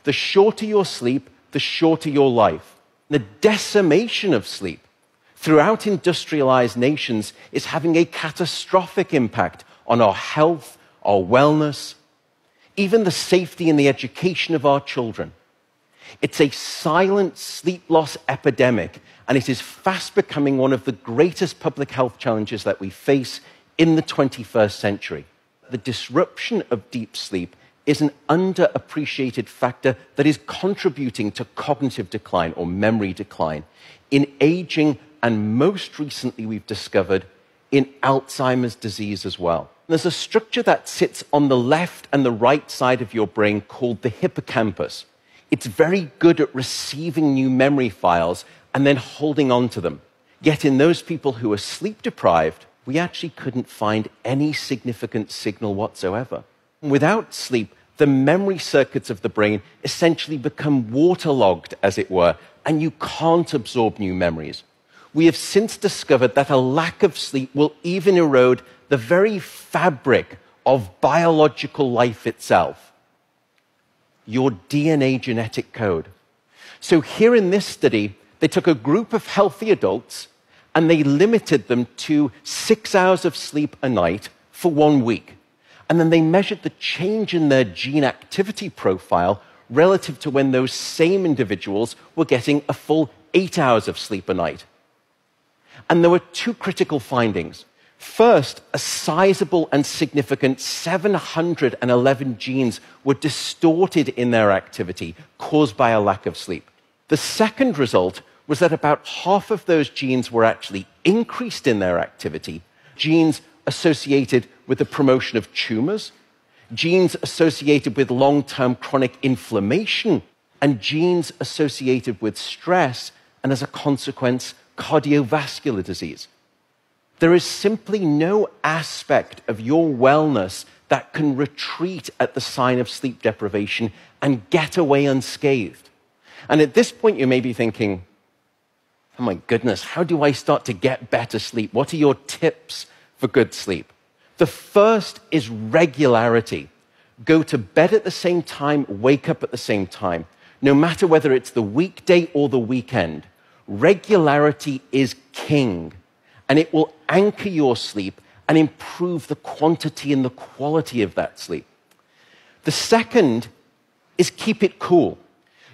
The shorter your sleep, the shorter your life. The decimation of sleep throughout industrialized nations is having a catastrophic impact on our health, our wellness, even the safety and the education of our children. It's a silent sleep loss epidemic, and it is fast becoming one of the greatest public health challenges that we face in the 21st century. The disruption of deep sleep is an underappreciated factor that is contributing to cognitive decline or memory decline in aging, and most recently we've discovered in Alzheimer's disease as well. There's a structure that sits on the left and the right side of your brain called the hippocampus. It's very good at receiving new memory files and then holding on to them. Yet in those people who are sleep deprived, we actually couldn't find any significant signal whatsoever. Without sleep, the memory circuits of the brain essentially become waterlogged, as it were, and you can't absorb new memories. We have since discovered that a lack of sleep will even erode the very fabric of biological life itself, your DNA genetic code. So here in this study, they took a group of healthy adults and they limited them to 6 hours of sleep a night for 1 week. And then they measured the change in their gene activity profile relative to when those same individuals were getting a full 8 hours of sleep a night. And there were two critical findings. First, a sizable and significant 711 genes were distorted in their activity, caused by a lack of sleep. The second result was that about half of those genes were actually increased in their activity, genes associated with the promotion of tumors, genes associated with long-term chronic inflammation, and genes associated with stress, and as a consequence, cardiovascular disease. There is simply no aspect of your wellness that can retreat at the sign of sleep deprivation and get away unscathed. And at this point, you may be thinking, oh my goodness, how do I start to get better sleep? What are your tips for good sleep? The first is regularity. Go to bed at the same time, wake up at the same time. No matter whether it's the weekday or the weekend, regularity is king. And it will anchor your sleep and improve the quantity and the quality of that sleep. The second is keep it cool.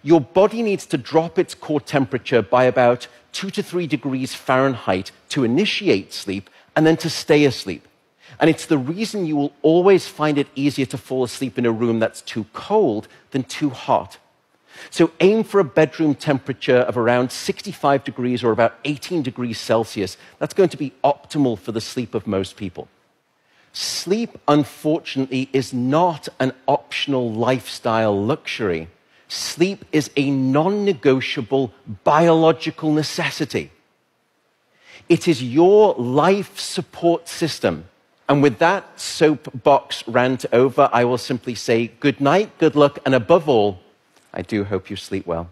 Your body needs to drop its core temperature by about 2 to 3 degrees Fahrenheit to initiate sleep and then to stay asleep. And it's the reason you will always find it easier to fall asleep in a room that's too cold than too hot. So aim for a bedroom temperature of around 65 degrees or about 18 degrees Celsius. That's going to be optimal for the sleep of most people. Sleep, unfortunately, is not an optional lifestyle luxury. Sleep is a non-negotiable biological necessity. It is your life support system. And with that soapbox rant over, I will simply say good night, good luck, and above all, I do hope you sleep well.